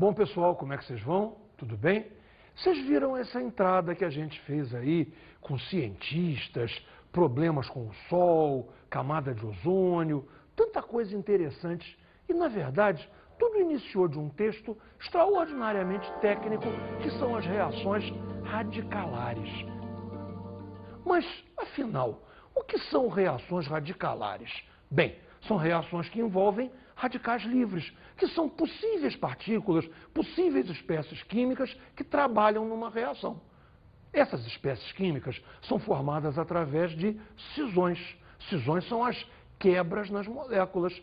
Bom, pessoal, como é que vocês vão? Tudo bem? Vocês viram essa entrada que a gente fez aí com cientistas, problemas com o Sol, camada de ozônio, tanta coisa interessante. E, na verdade, tudo iniciou de um texto extraordinariamente técnico, que são as reações radicalares. Mas, afinal, o que são reações radicalares? Bem, são reações que envolvem radicais livres, que são possíveis partículas, possíveis espécies químicas que trabalham numa reação. Essas espécies químicas são formadas através de cisões. Cisões são as quebras nas moléculas.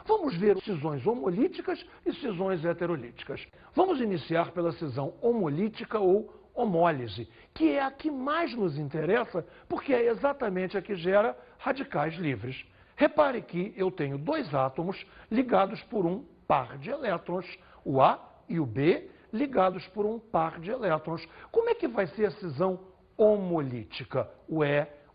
Vamos ver cisões homolíticas e cisões heterolíticas. Vamos iniciar pela cisão homolítica ou homólise, que é a que mais nos interessa, porque é exatamente a que gera radicais livres. Repare que eu tenho dois átomos ligados por um par de elétrons, o A e o B, ligados por um par de elétrons. Como é que vai ser a cisão homolítica?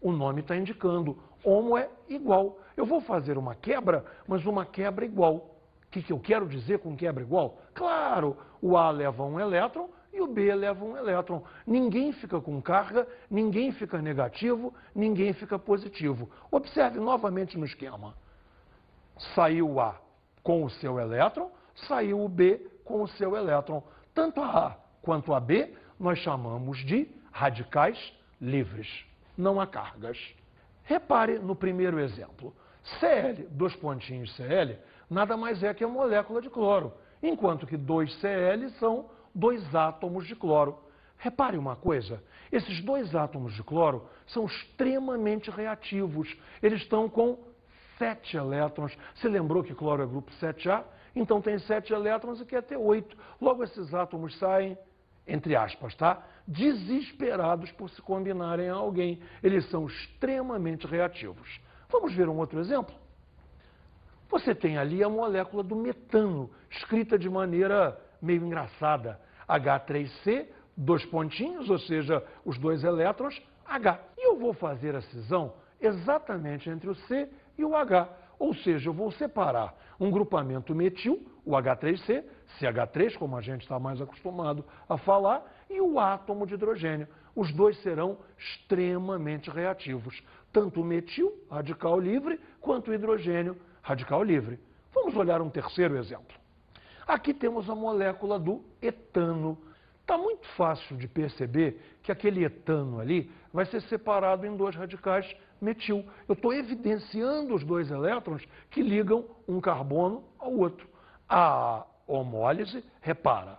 O nome está indicando. Homo é igual. Eu vou fazer uma quebra, mas uma quebra igual. O que eu quero dizer com quebra igual? Claro, o A leva um elétron e o B leva um elétron. Ninguém fica com carga, ninguém fica negativo, ninguém fica positivo. Observe novamente no esquema. Saiu o A com o seu elétron, saiu o B com o seu elétron. Tanto a A quanto a B nós chamamos de radicais livres. Não há cargas. Repare no primeiro exemplo. Cl, dois pontinhos Cl, nada mais é que a molécula de cloro, enquanto que 2Cl são dois átomos de cloro. Repare uma coisa, esses dois átomos de cloro são extremamente reativos. Eles estão com 7 elétrons. Você lembrou que cloro é grupo 7A? Então tem 7 elétrons e quer ter 8. Logo esses átomos saem, entre aspas, tá? Desesperados por se combinarem a alguém. Eles são extremamente reativos. Vamos ver um outro exemplo? Você tem ali a molécula do metano, escrita de maneira meio engraçada. H3C, dois pontinhos, ou seja, os dois elétrons, H. E eu vou fazer a cisão exatamente entre o C e o H. Ou seja, eu vou separar um grupamento metil, o H3C, CH3, como a gente está mais acostumado a falar, e o átomo de hidrogênio. Os dois serão extremamente reativos. Tanto o metil, radical livre, quanto o hidrogênio, radical livre. Vamos olhar um terceiro exemplo. Aqui temos a molécula do etano. Está muito fácil de perceber que aquele etano ali vai ser separado em dois radicais metil. Eu estou evidenciando os dois elétrons que ligam um carbono ao outro. A homólise, repara,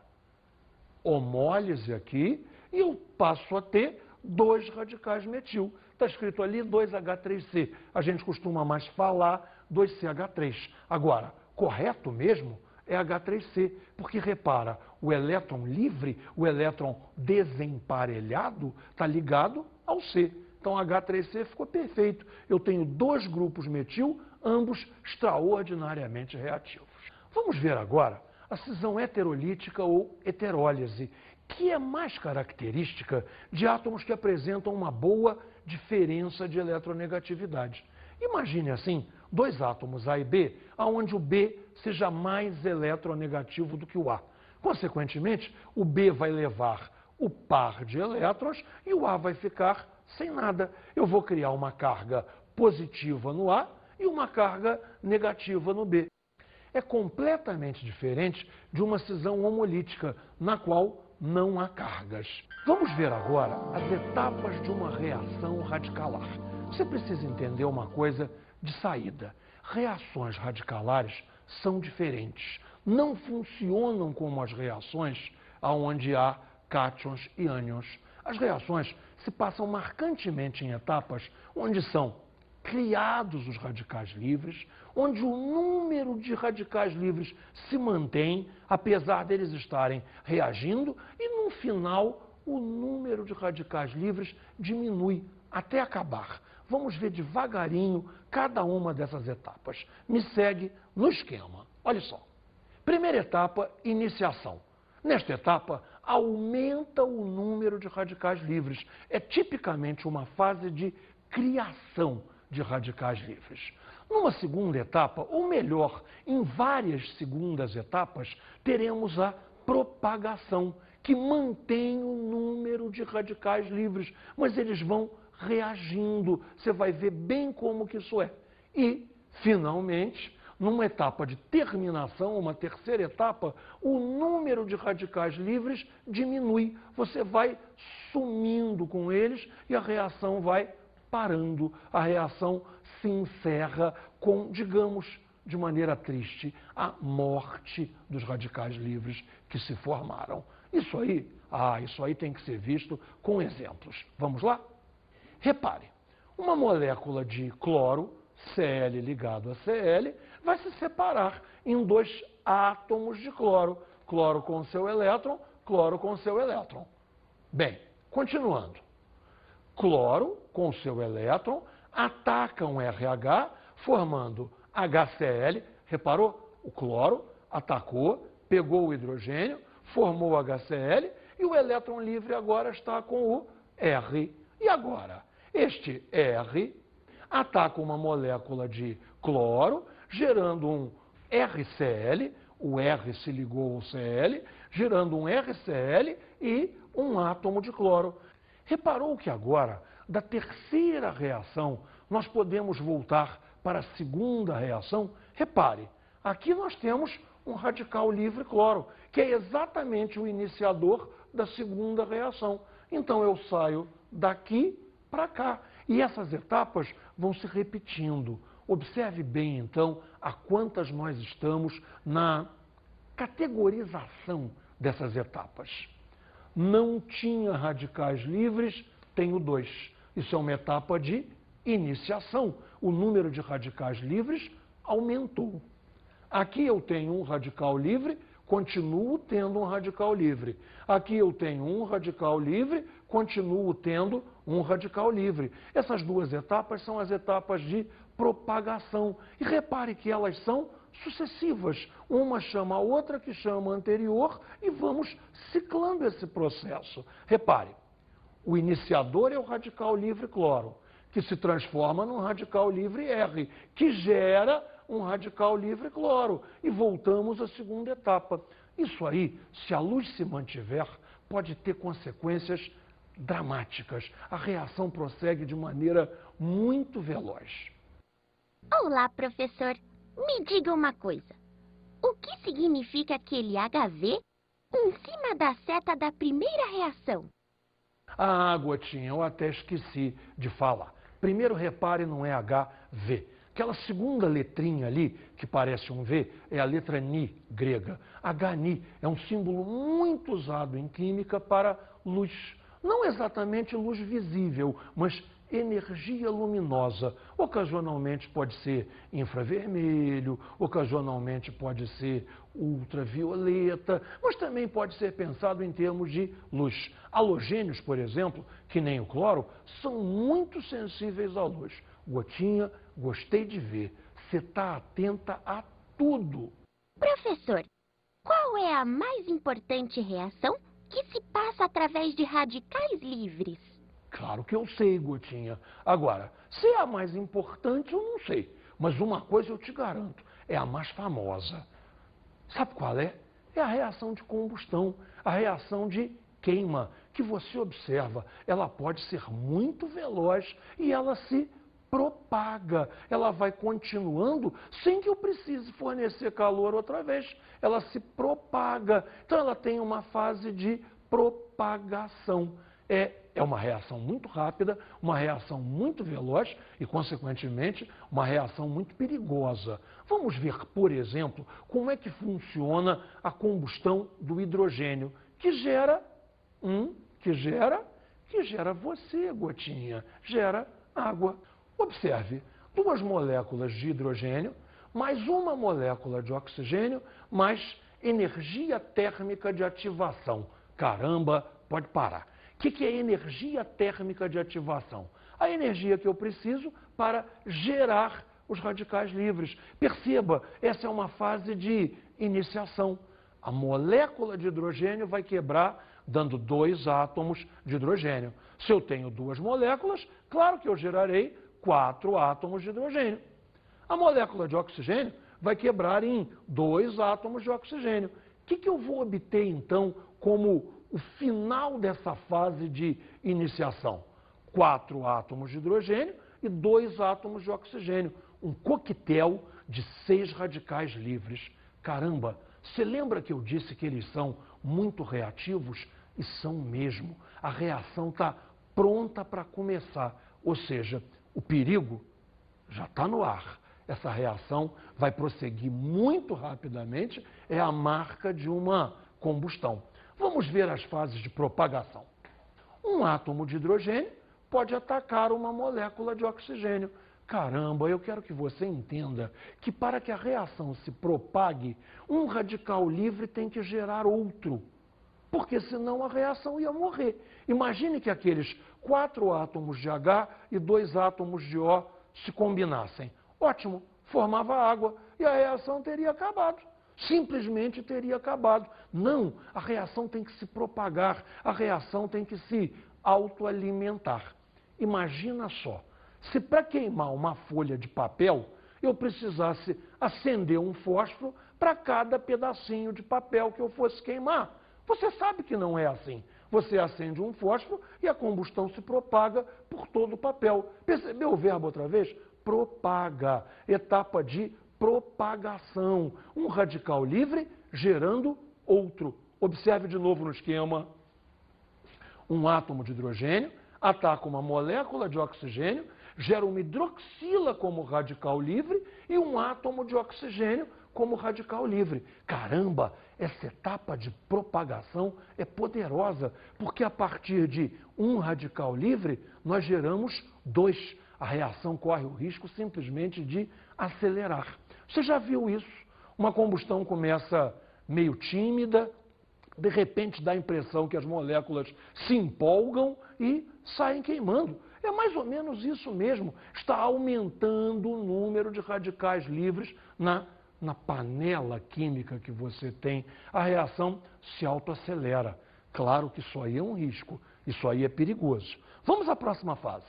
homólise aqui, e eu passo a ter dois radicais metil. Está escrito ali 2H3C. A gente costuma mais falar 2CH3. Agora, correto mesmo é H3C, porque repara, o elétron livre, o elétron desemparelhado, está ligado ao C. Então H3C ficou perfeito. Eu tenho dois grupos metil, ambos extraordinariamente reativos. Vamos ver agora a cisão heterolítica ou heterólise, que é mais característica de átomos que apresentam uma boa diferença de eletronegatividade. Imagine assim, dois átomos A e B, onde o B seja mais eletronegativo do que o A. Consequentemente, o B vai levar o par de elétrons e o A vai ficar sem nada. Eu vou criar uma carga positiva no A e uma carga negativa no B. É completamente diferente de uma cisão homolítica, na qual não há cargas. Vamos ver agora as etapas de uma reação radicalar. Você precisa entender uma coisa de saída. Reações radicalares são diferentes. Não funcionam como as reações onde há cátions e ânions. As reações se passam marcantemente em etapas onde são criados os radicais livres, onde o número de radicais livres se mantém, apesar deles estarem reagindo, e no final o número de radicais livres diminui até acabar. Vamos ver devagarinho cada uma dessas etapas. Me segue no esquema. Olha só. Primeira etapa, iniciação. Nesta etapa, aumenta o número de radicais livres. É tipicamente uma fase de criação de radicais livres. Numa segunda etapa, ou melhor, em várias segundas etapas, teremos a propagação, que mantém o número de radicais livres, mas eles vão reagindo. Você vai ver bem como que isso é. E, finalmente, numa etapa de terminação, uma terceira etapa, o número de radicais livres diminui. Você vai sumindo com eles e a reação vai parando. A reação se encerra com, digamos, de maneira triste, a morte dos radicais livres que se formaram. Isso aí tem que ser visto com exemplos. Vamos lá? Repare, uma molécula de cloro, Cl ligado a Cl, vai se separar em 2 átomos de cloro. Cloro com seu elétron, cloro com seu elétron. Bem, continuando. Cloro com seu elétron ataca um RH, formando HCl. Reparou? O cloro atacou, pegou o hidrogênio, formou HCl e o elétron livre agora está com o R. E agora? Este R ataca uma molécula de cloro, gerando um RCl, o R se ligou ao Cl, gerando um RCl e um átomo de cloro. Reparou que agora, da terceira reação, nós podemos voltar para a segunda reação? Repare, aqui nós temos um radical livre cloro, que é exatamente o iniciador da segunda reação. Então eu saio daqui para cá. E essas etapas vão se repetindo. Observe bem, então, a quantas nós estamos na categorização dessas etapas. Não tinha radicais livres, tenho 2. Isso é uma etapa de iniciação. O número de radicais livres aumentou. Aqui eu tenho um radical livre, continuo tendo um radical livre. Aqui eu tenho um radical livre, continuo tendo um radical livre. Essas 2 etapas são as etapas de propagação. E repare que elas são sucessivas. Uma chama a outra, que chama a anterior, e vamos ciclando esse processo. Repare, o iniciador é o radical livre cloro, que se transforma num radical livre R, que gera um radical livre cloro. E voltamos à segunda etapa. Isso aí, se a luz se mantiver, pode ter consequências dramáticas. A reação prossegue de maneira muito veloz. Olá, professor. Me diga uma coisa. O que significa aquele HV em cima da seta da primeira reação? Ah, Gotinha, eu até esqueci de falar. Primeiro repare no HV. Aquela segunda letrinha ali, que parece um V, é a letra Ni, grega. HNi é um símbolo muito usado em química para luz. Não exatamente luz visível, mas energia luminosa. Ocasionalmente pode ser infravermelho, ocasionalmente pode ser ultravioleta, mas também pode ser pensado em termos de luz. Halogênios, por exemplo, que nem o cloro, são muito sensíveis à luz. Gotinha, gostei de ver. Você está atenta a tudo. Professor, qual é a mais importante reação que se passa através de radicais livres? Claro que eu sei, Gotinha. Agora, se é a mais importante, eu não sei. Mas uma coisa eu te garanto, é a mais famosa. Sabe qual é? É a reação de combustão, a reação de queima, que você observa. Ela pode ser muito veloz e ela se propaga. Ela vai continuando sem que eu precise fornecer calor outra vez. Ela se propaga. Então ela tem uma fase de propagação. É uma reação muito rápida, uma reação muito veloz e, consequentemente, uma reação muito perigosa. Vamos ver, por exemplo, como é que funciona a combustão do hidrogênio, que gera você, Gotinha, gera água. Observe, 2 moléculas de hidrogênio, mais uma molécula de oxigênio, mais energia térmica de ativação. Caramba, pode parar. O que é energia térmica de ativação? A energia que eu preciso para gerar os radicais livres. Perceba, essa é uma fase de iniciação. A molécula de hidrogênio vai quebrar dando 2 átomos de hidrogênio. Se eu tenho 2 moléculas, claro que eu gerarei 4 átomos de hidrogênio. A molécula de oxigênio vai quebrar em 2 átomos de oxigênio. que eu vou obter, então, como o final dessa fase de iniciação? 4 átomos de hidrogênio e 2 átomos de oxigênio. Um coquetel de 6 radicais livres. Caramba, você lembra que eu disse que eles são muito reativos? E são mesmo. A reação está pronta para começar. Ou seja, o perigo já está no ar. Essa reação vai prosseguir muito rapidamente, é a marca de uma combustão. Vamos ver as fases de propagação. Um átomo de hidrogênio pode atacar uma molécula de oxigênio. Caramba, eu quero que você entenda que para que a reação se propague, um radical livre tem que gerar outro, porque senão a reação ia morrer. Imagine que aqueles 4 átomos de H e 2 átomos de O se combinassem. Ótimo, formava água e a reação teria acabado. Simplesmente teria acabado. Não, a reação tem que se propagar, a reação tem que se autoalimentar. Imagina só, se para queimar uma folha de papel, eu precisasse acender um fósforo para cada pedacinho de papel que eu fosse queimar. Você sabe que não é assim. Você acende um fósforo e a combustão se propaga por todo o papel. Percebeu o verbo outra vez? Propaga. Etapa de propagação. Um radical livre gerando outro. Observe de novo no esquema. Um átomo de hidrogênio ataca uma molécula de oxigênio, gera uma hidroxila como radical livre e um átomo de oxigênio como radical livre. Caramba, essa etapa de propagação é poderosa, porque a partir de um radical livre, nós geramos 2. A reação corre o risco simplesmente de acelerar. Você já viu isso? Uma combustão começa meio tímida, de repente dá a impressão que as moléculas se empolgam e saem queimando. É mais ou menos isso mesmo. Está aumentando o número de radicais livres na panela química que você tem. A reação se autoacelera. Claro que isso aí é um risco. Isso aí é perigoso. Vamos à próxima fase.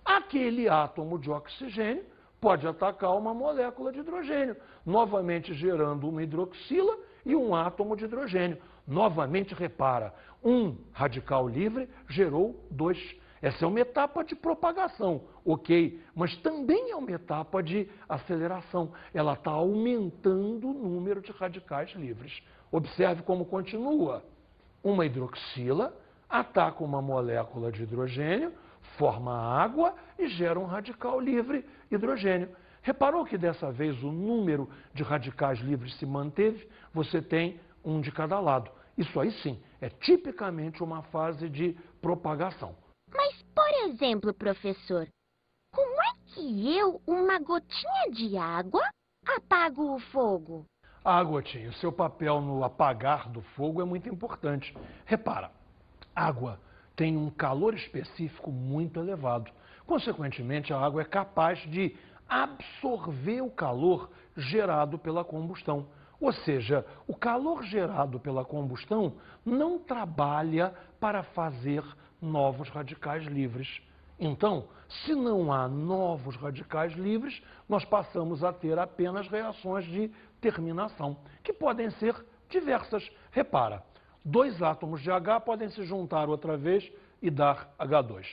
Aquele átomo de oxigênio pode atacar uma molécula de hidrogênio, novamente gerando uma hidroxila e um átomo de hidrogênio. Novamente, repara, um radical livre gerou 2. Essa é uma etapa de propagação, ok, mas também é uma etapa de aceleração. Ela está aumentando o número de radicais livres. Observe como continua. Uma hidroxila ataca uma molécula de hidrogênio, forma água e gera um radical livre, hidrogênio. Reparou que dessa vez o número de radicais livres se manteve? Você tem um de cada lado. Isso aí sim, é tipicamente uma fase de propagação. Mas, por exemplo, professor, como é que eu, uma gotinha de água, apago o fogo? Ah, Gotinha, o seu papel no apagar do fogo é muito importante. Repara, água tem um calor específico muito elevado. Consequentemente, a água é capaz de absorver o calor gerado pela combustão. Ou seja, o calor gerado pela combustão não trabalha para fazer novos radicais livres. Então, se não há novos radicais livres, nós passamos a ter apenas reações de terminação, que podem ser diversas. Repara, 2 átomos de H podem se juntar outra vez e dar H2.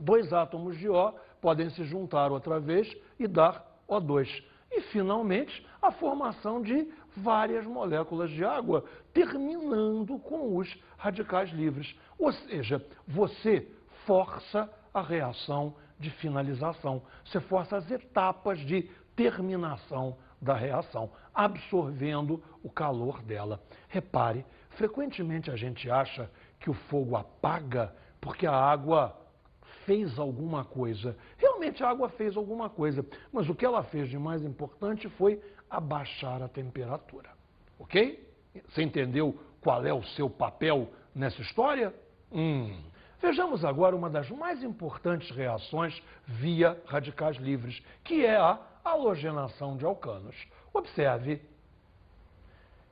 2 átomos de O podem se juntar outra vez e dar O2. E, finalmente, a formação de várias moléculas de água, terminando com os radicais livres. Ou seja, você força a reação de finalização. Você força as etapas de terminação da reação, absorvendo o calor dela. Repare, frequentemente a gente acha que o fogo apaga porque a água fez alguma coisa. Realmente a água fez alguma coisa, mas o que ela fez de mais importante foi abaixar a temperatura. Ok? Você entendeu qual é o seu papel nessa história? Vejamos agora uma das mais importantes reações via radicais livres, que é a halogenação de alcanos. Observe,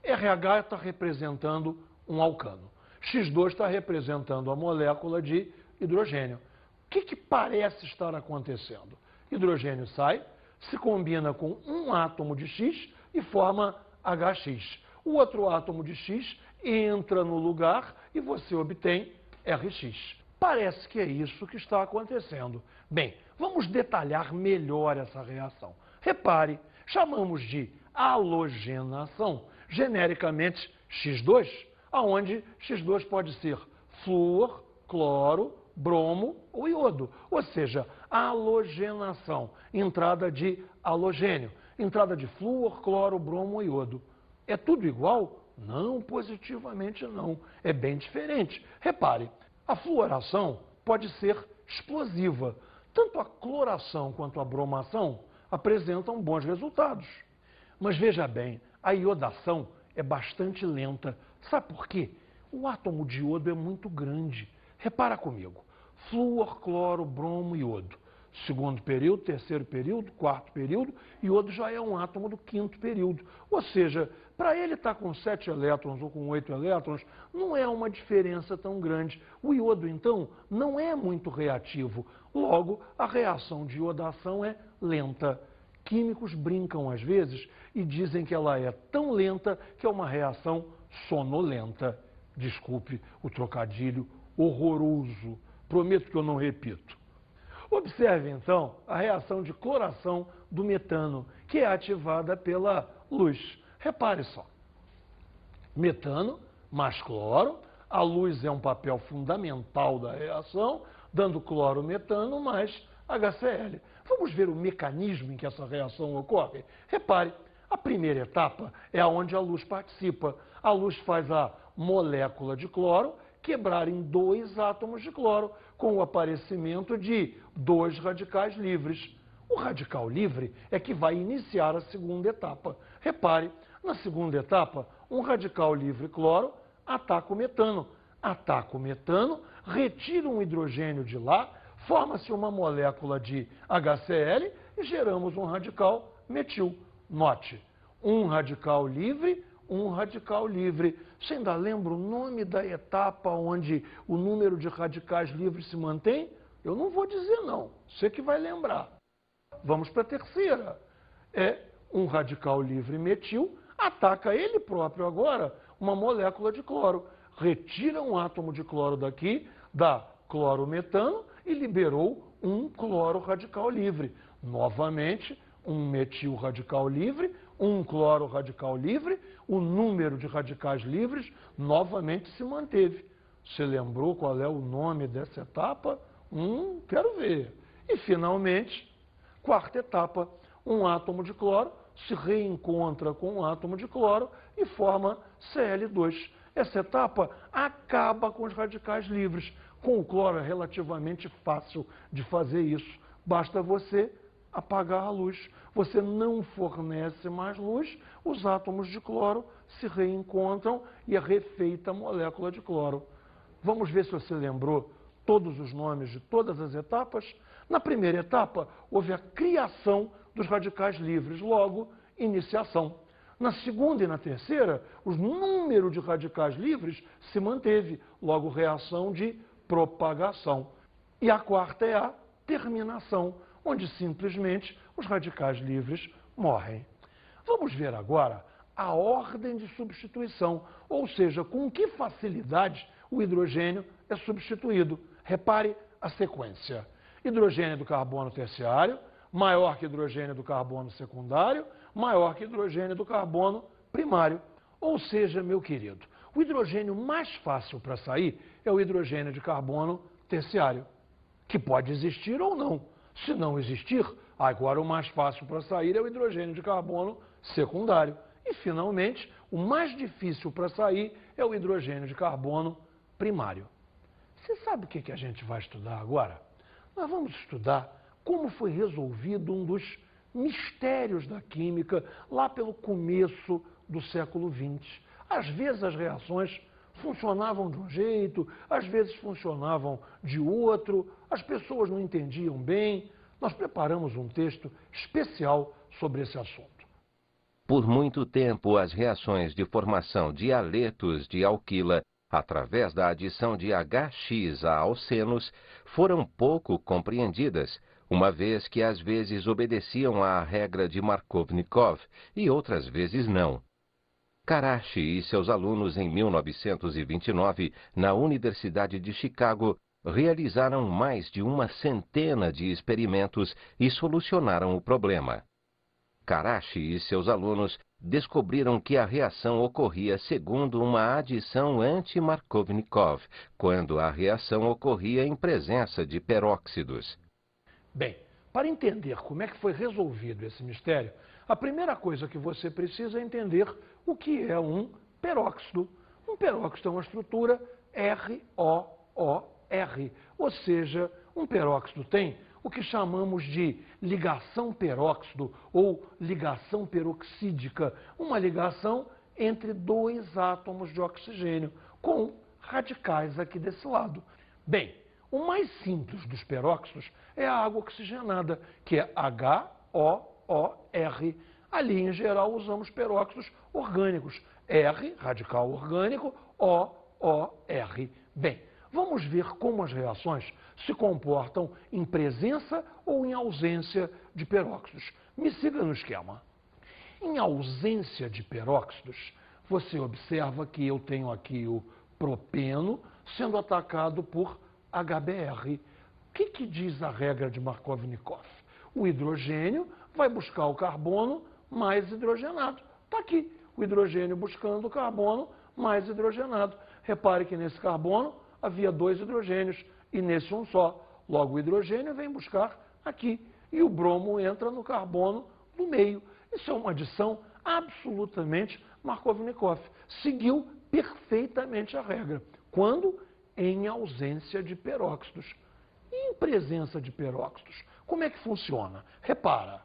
RH está representando um alcano, X2 está representando a molécula de hidrogênio. O que parece estar acontecendo? Hidrogênio sai, se combina com um átomo de X e forma HX. o outro átomo de X entra no lugar e você obtém Rx. Parece que é isso que está acontecendo. Bem, vamos detalhar melhor essa reação. Repare, chamamos de halogenação, genericamente X2, aonde X2 pode ser flúor, cloro, bromo ou iodo. Ou seja, halogenação, entrada de halogênio, entrada de flúor, cloro, bromo ou iodo. É tudo igual? Não, positivamente não. É bem diferente. Repare, a fluoração pode ser explosiva. Tanto a cloração quanto a bromação apresentam bons resultados. Mas veja bem, a iodação é bastante lenta. Sabe por quê? O átomo de iodo é muito grande. Repara comigo. Flúor, cloro, bromo e iodo. Segundo período, terceiro período, quarto período, iodo já é um átomo do quinto período. Ou seja, para ele estar com 7 elétrons ou com 8 elétrons, não é uma diferença tão grande. O iodo, então, não é muito reativo. Logo, a reação de iodação é lenta. Químicos brincam às vezes e dizem que ela é tão lenta que é uma reação sonolenta. Desculpe o trocadilho horroroso. Prometo que eu não repito. Observe, então, a reação de cloração do metano, que é ativada pela luz. Repare só. Metano mais cloro, a luz é um papel fundamental da reação, dando cloro-metano mais HCl. Vamos ver o mecanismo em que essa reação ocorre? Repare, a primeira etapa é onde a luz participa. A luz faz a molécula de cloro quebrar em 2 átomos de cloro, com o aparecimento de 2 radicais livres. O radical livre é que vai iniciar a segunda etapa. Repare, na segunda etapa, um radical livre cloro ataca o metano. Ataca o metano, retira um hidrogênio de lá, forma-se uma molécula de HCl e geramos um radical metil. Note, um radical livre. Você ainda lembra o nome da etapa onde o número de radicais livres se mantém? Eu não vou dizer não, você que vai lembrar. Vamos para a terceira. É um radical livre metil, ataca ele próprio agora uma molécula de cloro. Retira um átomo de cloro daqui, dá clorometano e liberou um cloro radical livre. Novamente, um metil radical livre, um cloro radical livre, o número de radicais livres novamente se manteve. Você lembrou qual é o nome dessa etapa? Quero ver. E, finalmente, quarta etapa, um átomo de cloro se reencontra com um átomo de cloro e forma Cl2. Essa etapa acaba com os radicais livres. Com o cloro é relativamente fácil de fazer isso. Basta você apagar a luz. Você não fornece mais luz, os átomos de cloro se reencontram e é refeita a molécula de cloro. Vamos ver se você lembrou todos os nomes de todas as etapas. Na primeira etapa, houve a criação dos radicais livres, logo, iniciação. Na segunda e na terceira, o número de radicais livres se manteve, logo, reação de propagação. E a quarta é a terminação, onde simplesmente os radicais livres morrem. Vamos ver agora a ordem de substituição, ou seja, com que facilidade o hidrogênio é substituído. Repare a sequência. Hidrogênio do carbono terciário, maior que hidrogênio do carbono secundário, maior que hidrogênio do carbono primário. Ou seja, meu querido, o hidrogênio mais fácil para sair é o hidrogênio de carbono terciário, que pode existir ou não. Se não existir, agora o mais fácil para sair é o hidrogênio de carbono secundário. E, finalmente, o mais difícil para sair é o hidrogênio de carbono primário. Você sabe o que a gente vai estudar agora? Nós vamos estudar como foi resolvido um dos mistérios da química lá pelo começo do século XX. Às vezes as reações funcionavam de um jeito, às vezes funcionavam de outro, as pessoas não entendiam bem. Nós preparamos um texto especial sobre esse assunto. Por muito tempo, as reações de formação de haletos de alquila através da adição de HX a alcenos foram pouco compreendidas, uma vez que às vezes obedeciam à regra de Markovnikov e outras vezes não. Karachi e seus alunos, em 1929, na Universidade de Chicago, realizaram mais de uma centena de experimentos e solucionaram o problema. Karachi e seus alunos descobriram que a reação ocorria segundo uma adição anti-Markovnikov, quando a reação ocorria em presença de peróxidos. Bem, para entender como é que foi resolvido esse mistério, a primeira coisa que você precisa é entender o que é um peróxido. Um peróxido é uma estrutura ROOR, ou seja, um peróxido tem o que chamamos de ligação peróxido ou ligação peroxídica, uma ligação entre dois átomos de oxigênio, com radicais aqui desse lado. Bem, o mais simples dos peróxidos é a água oxigenada, que é HOOR. Ali, em geral, usamos peróxidos orgânicos. R, radical orgânico, OR. Bem, vamos ver como as reações se comportam em presença ou em ausência de peróxidos. Me siga no esquema. Em ausência de peróxidos, você observa que eu tenho aqui o propeno sendo atacado por HBr. O que diz a regra de Markovnikov? O hidrogênio vai buscar o carbono mais hidrogenado. Está aqui, o hidrogênio buscando o carbono mais hidrogenado. Repare que nesse carbono havia dois hidrogênios e nesse um só. Logo, o hidrogênio vem buscar aqui e o bromo entra no carbono do meio. Isso é uma adição absolutamente Markovnikov. Seguiu perfeitamente a regra. Quando? Em ausência de peróxidos. E em presença de peróxidos, como é que funciona? Repara,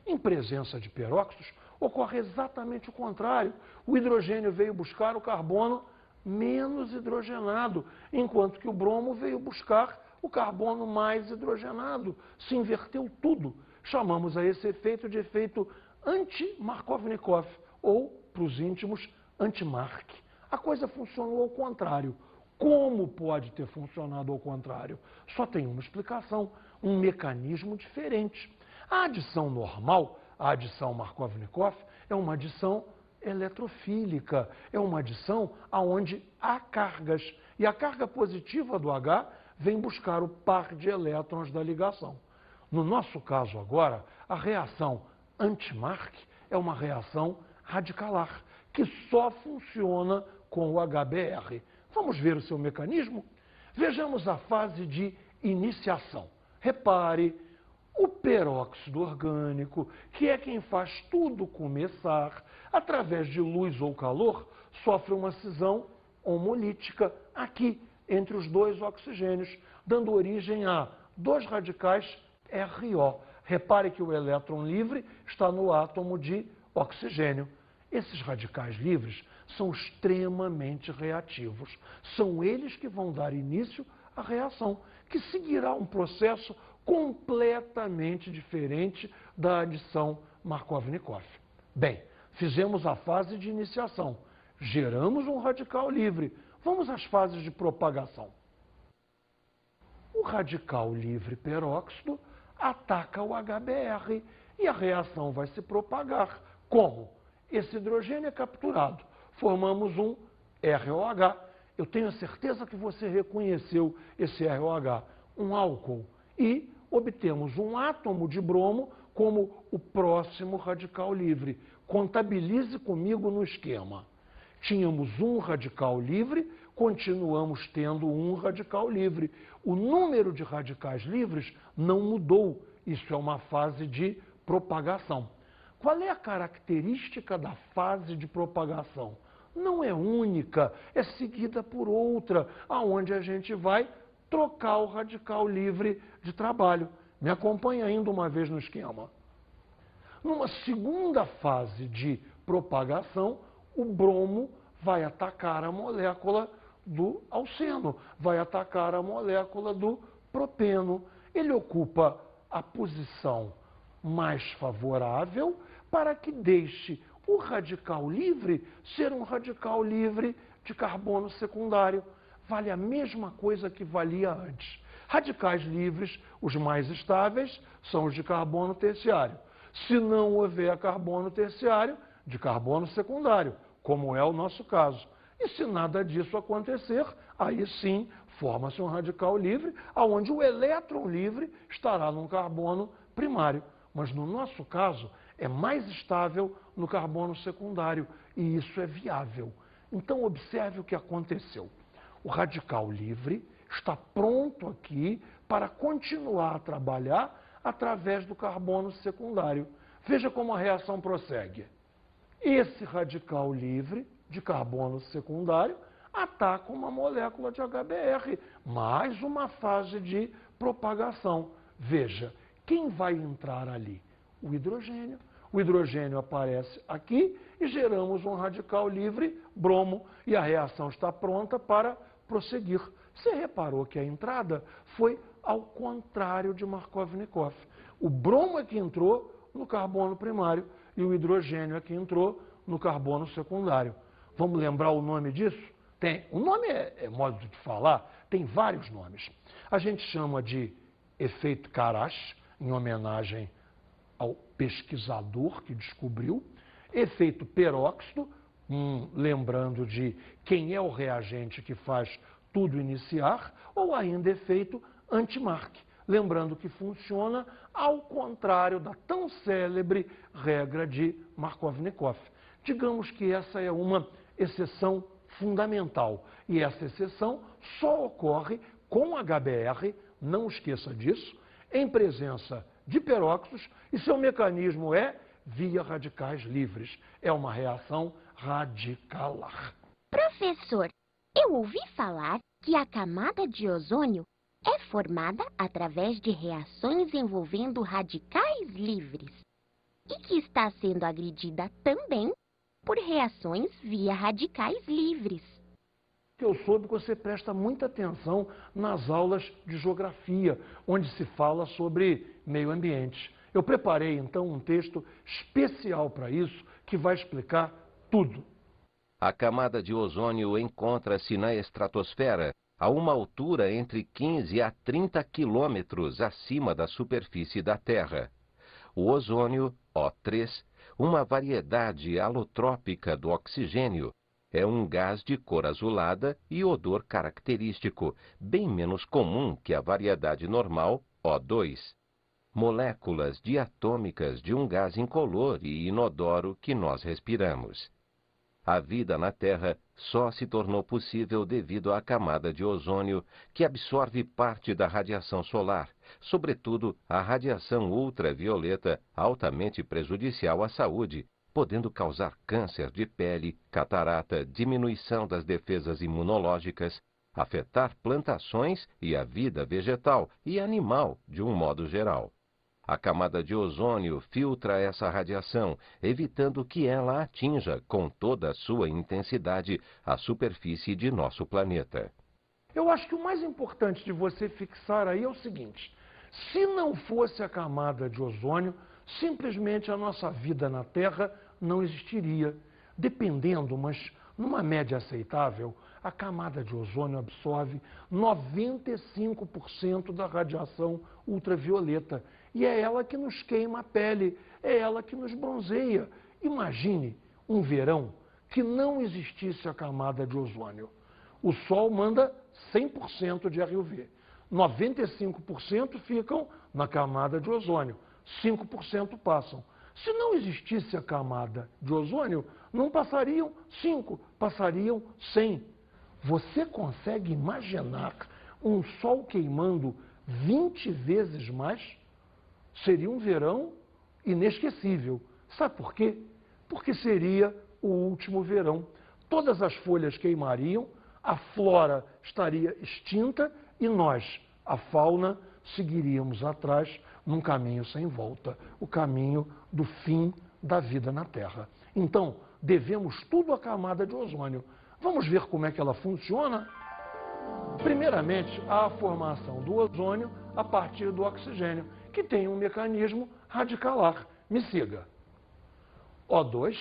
em presença de peróxidos ocorre exatamente o contrário. O hidrogênio veio buscar o carbono menos hidrogenado, enquanto que o bromo veio buscar o carbono mais hidrogenado. Se inverteu tudo. Chamamos a esse efeito de efeito anti-Markovnikov, ou, para os íntimos, anti-Mark. A coisa funcionou ao contrário. Como pode ter funcionado ao contrário? Só tem uma explicação, um mecanismo diferente. A adição normal, a adição Markovnikov, é uma adição eletrofílica, é uma adição onde há cargas. E a carga positiva do H vem buscar o par de elétrons da ligação. No nosso caso agora, a reação anti-Mark é uma reação radicalar, que só funciona com o HBr. Vamos ver o seu mecanismo? Vejamos a fase de iniciação. Repare, o peróxido orgânico, que é quem faz tudo começar, através de luz ou calor, sofre uma cisão homolítica aqui, entre os dois oxigênios, dando origem a dois radicais RO. Repare que o elétron livre está no átomo de oxigênio. Esses radicais livres são extremamente reativos. São eles que vão dar início à reação, que seguirá um processo completamente diferente da adição Markovnikov. Bem, fizemos a fase de iniciação, geramos um radical livre. Vamos às fases de propagação. O radical livre peróxido ataca o HBr e a reação vai se propagar. Como? Esse hidrogênio é capturado. Formamos um ROH. Eu tenho a certeza que você reconheceu esse ROH, um álcool. E obtemos um átomo de bromo como o próximo radical livre. Contabilize comigo no esquema. Tínhamos um radical livre, continuamos tendo um radical livre. O número de radicais livres não mudou. Isso é uma fase de propagação. Qual é a característica da fase de propagação? Não é única, é seguida por outra, aonde a gente vai trocar o radical livre de trabalho. Me acompanha ainda uma vez no esquema. Numa segunda fase de propagação, o bromo vai atacar a molécula do alceno, vai atacar a molécula do propeno. Ele ocupa a posição mais favorável para que deixe o radical livre ser um radical livre de carbono secundário. Vale a mesma coisa que valia antes. Radicais livres, os mais estáveis, são os de carbono terciário. Se não houver carbono terciário, de carbono secundário. como é o nosso caso. E se nada disso acontecer, aí sim forma-se um radical livre, onde o elétron livre estará num carbono primário. Mas no nosso caso, é mais estável no carbono secundário, e isso é viável. Então, observe o que aconteceu. O radical livre está pronto aqui para continuar a trabalhar através do carbono secundário. Veja como a reação prossegue. Esse radical livre de carbono secundário ataca uma molécula de HBr, mais uma fase de propagação. Veja, quem vai entrar ali? O hidrogênio. O hidrogênio aparece aqui e geramos um radical livre, bromo, e a reação está pronta para prosseguir. Você reparou que a entrada foi ao contrário de Markovnikov. O bromo é que entrou no carbono primário e o hidrogênio é que entrou no carbono secundário. Vamos lembrar o nome disso? O nome é modo de falar, tem vários nomes. A gente chama de efeito Karash, em homenagem ao pesquisador que descobriu. Efeito peróxido, lembrando de quem é o reagente que faz tudo iniciar, ou ainda efeito anti-Mark, lembrando que funciona ao contrário da tão célebre regra de Markovnikov. Digamos que essa é uma exceção fundamental, e essa exceção só ocorre com HBr, não esqueça disso, em presença de peróxidos, e seu mecanismo é via radicais livres. É uma reação radicalar. Professor, eu ouvi falar que a camada de ozônio é formada através de reações envolvendo radicais livres e que está sendo agredida também por reações via radicais livres. Eu soube que você presta muita atenção nas aulas de geografia, onde se fala sobre meio ambiente. Eu preparei, então, um texto especial para isso, que vai explicar tudo. A camada de ozônio encontra-se na estratosfera a uma altura entre 15 a 30 quilômetros acima da superfície da Terra. O ozônio, O3, uma variedade alotrópica do oxigênio, é um gás de cor azulada e odor característico, bem menos comum que a variedade normal, O2. Moléculas diatômicas de um gás incolor e inodoro que nós respiramos. A vida na Terra só se tornou possível devido à camada de ozônio, que absorve parte da radiação solar, sobretudo a radiação ultravioleta, altamente prejudicial à saúde, podendo causar câncer de pele, catarata, diminuição das defesas imunológicas, afetar plantações e a vida vegetal e animal de um modo geral. A camada de ozônio filtra essa radiação, evitando que ela atinja com toda a sua intensidade a superfície de nosso planeta. Eu acho que o mais importante de você fixar aí é o seguinte: se não fosse a camada de ozônio, simplesmente a nossa vida na Terra não existiria. Dependendo, mas numa média aceitável, a camada de ozônio absorve 95% da radiação ultravioleta. E é ela que nos queima a pele, é ela que nos bronzeia. Imagine um verão que não existisse a camada de ozônio. O Sol manda 100% de RUV. 95% ficam na camada de ozônio, 5% passam. Se não existisse a camada de ozônio, não passariam 5, passariam 100. Você consegue imaginar um Sol queimando 20 vezes mais? Seria um verão inesquecível. Sabe por quê? Porque seria o último verão. Todas as folhas queimariam, a flora estaria extinta e nós, a fauna, seguiríamos atrás num caminho sem volta, o caminho do fim da vida na Terra. Então, devemos tudo à camada de ozônio. Vamos ver como é que ela funciona? Primeiramente, há a formação do ozônio a partir do oxigênio, que tem um mecanismo radicalar. Me siga. O2,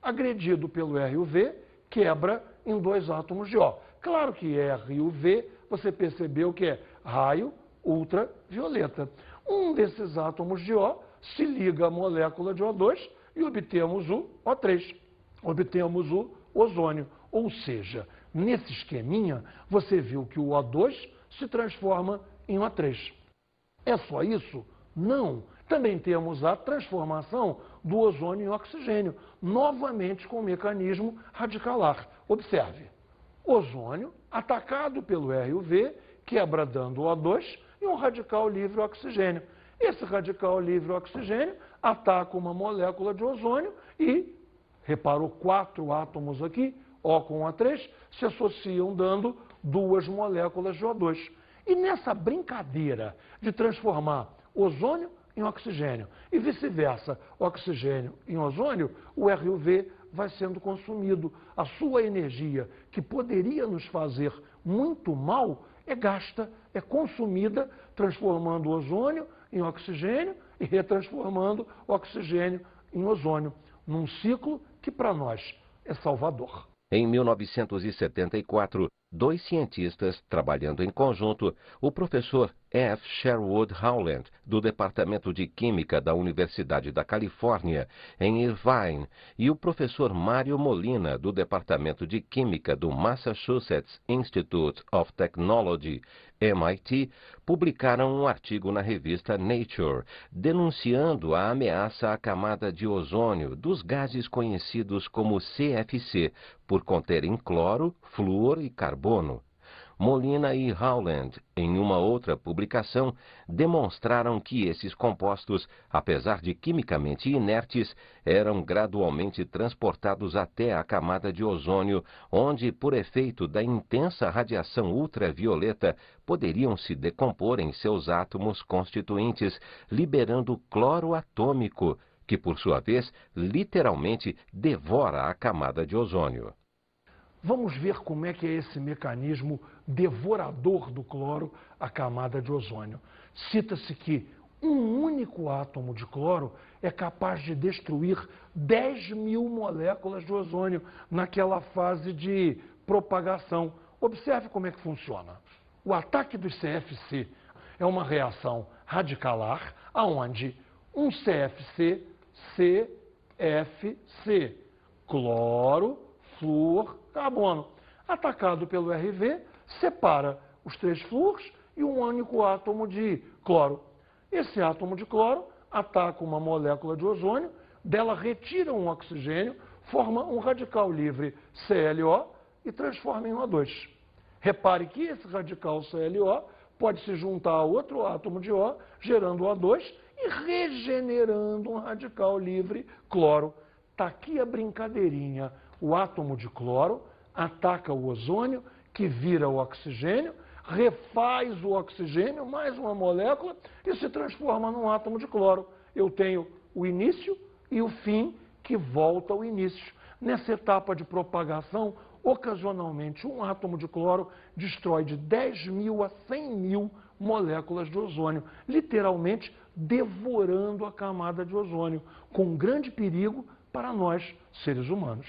agredido pelo RUV, quebra em 2 átomos de O. Claro que RUV, você percebeu que é raio ultravioleta. Um desses átomos de O se liga à molécula de O2 e obtemos o O3. Obtemos o ozônio. Ou seja, nesse esqueminha, você viu que o O2 se transforma em O3. É só isso? Não. Também temos a transformação do ozônio em oxigênio, novamente com o mecanismo radicalar. Observe, ozônio atacado pelo RUV, quebra dando O2 e um radical livre oxigênio. Esse radical livre oxigênio ataca uma molécula de ozônio e, reparou 4 átomos aqui, O com O3, se associam dando 2 moléculas de O2. E nessa brincadeira de transformar ozônio em oxigênio e vice-versa, oxigênio em ozônio, o RUV vai sendo consumido. A sua energia, que poderia nos fazer muito mal, é gasta, é consumida, transformando o ozônio em oxigênio e retransformando o oxigênio em ozônio, num ciclo que para nós é salvador. Em 1974, 2 cientistas, trabalhando em conjunto, o professor F. Sherwood Howland, do Departamento de Química da Universidade da Califórnia, em Irvine, e o professor Mário Molina, do Departamento de Química do Massachusetts Institute of Technology, MIT, publicaram um artigo na revista Nature, denunciando a ameaça à camada de ozônio dos gases conhecidos como CFC, por conterem cloro, flúor e carbono. Molina e Howland, em uma outra publicação, demonstraram que esses compostos, apesar de quimicamente inertes, eram gradualmente transportados até a camada de ozônio, onde, por efeito da intensa radiação ultravioleta, poderiam se decompor em seus átomos constituintes, liberando cloro atômico, que, por sua vez, literalmente devora a camada de ozônio. Vamos ver como é que é esse mecanismo devorador do cloro, a camada de ozônio. Cita-se que um único átomo de cloro é capaz de destruir 10.000 moléculas de ozônio naquela fase de propagação. Observe como é que funciona. O ataque dos CFC é uma reação radicalar, onde um CFC, CFC, cloro, flúor, carbono, atacado pelo RV, separa os 3 flúores e um único átomo de cloro. Esse átomo de cloro ataca uma molécula de ozônio, dela retira um oxigênio, forma um radical livre ClO e transforma em O2. Repare que esse radical ClO pode se juntar a outro átomo de O, gerando O2 e regenerando um radical livre cloro. Está aqui a brincadeirinha. O átomo de cloro ataca o ozônio, que vira o oxigênio, refaz o oxigênio, mais uma molécula, e se transforma num átomo de cloro. Eu tenho o início e o fim, que volta ao início. Nessa etapa de propagação, ocasionalmente, um átomo de cloro destrói de 10.000 a 100.000 moléculas de ozônio, literalmente devorando a camada de ozônio, com grande perigo para nós, seres humanos.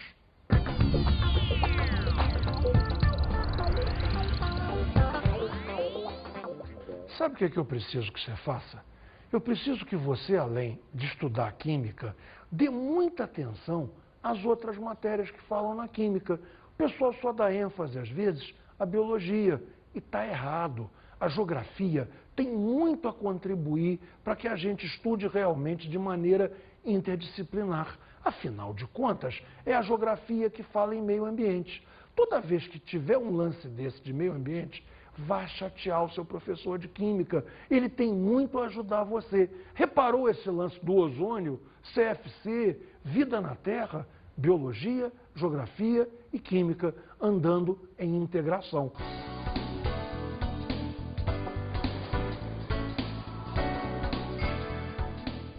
Sabe o que é que eu preciso que você faça? Eu preciso que você, além de estudar química, dê muita atenção às outras matérias que falam na química. O pessoal só dá ênfase, às vezes, à biologia, e está errado. A geografia tem muito a contribuir para que a gente estude realmente de maneira interdisciplinar. Afinal de contas, é a geografia que fala em meio ambiente. Toda vez que tiver um lance desse de meio ambiente, vá chatear o seu professor de química. Ele tem muito a ajudar você. Reparou esse lance do ozônio, CFC, vida na Terra? Biologia, geografia e química andando em integração.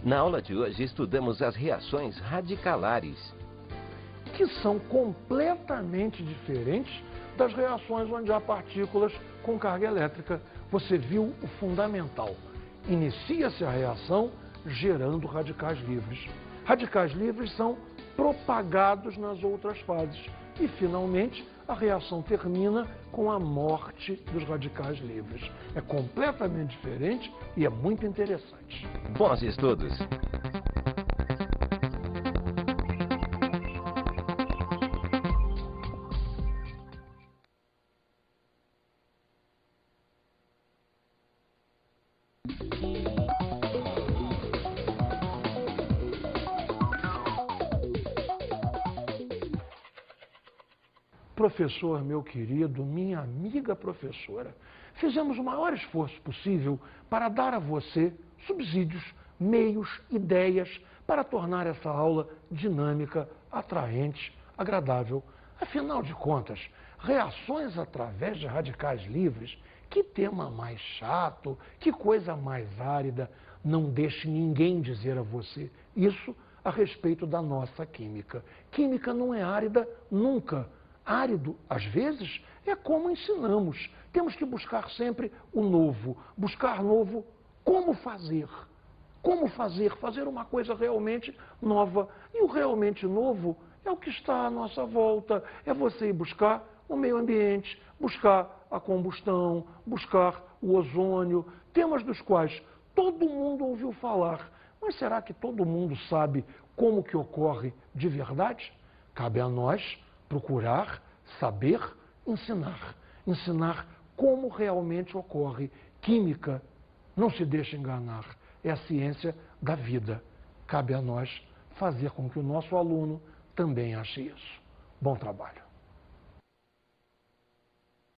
Na aula de hoje estudamos as reações radicalares, que são completamente diferentes das reações onde há partículas com carga elétrica. Você viu o fundamental. Inicia-se a reação gerando radicais livres. Radicais livres são propagados nas outras fases. E, finalmente, a reação termina com a morte dos radicais livres. É completamente diferente e é muito interessante. Bons estudos! professor meu querido, minha amiga professora, fizemos o maior esforço possível para dar a você subsídios, meios, ideias para tornar essa aula dinâmica, atraente, agradável. Afinal de contas, reações através de radicais livres, que tema mais chato, que coisa mais árida. Não deixe ninguém dizer a você isso a respeito da nossa química. Química não é árida nunca. Árido, às vezes, é como ensinamos. Temos que buscar sempre o novo. Buscar novo, como fazer. Como fazer uma coisa realmente nova. E o realmente novo é o que está à nossa volta. É você ir buscar o meio ambiente, buscar a combustão, buscar o ozônio, temas dos quais todo mundo ouviu falar. Mas será que todo mundo sabe como que ocorre de verdade? Cabe a nós procurar, saber, ensinar. Ensinar como realmente ocorre. Química, não se deixe enganar, é a ciência da vida. Cabe a nós fazer com que o nosso aluno também ache isso. Bom trabalho.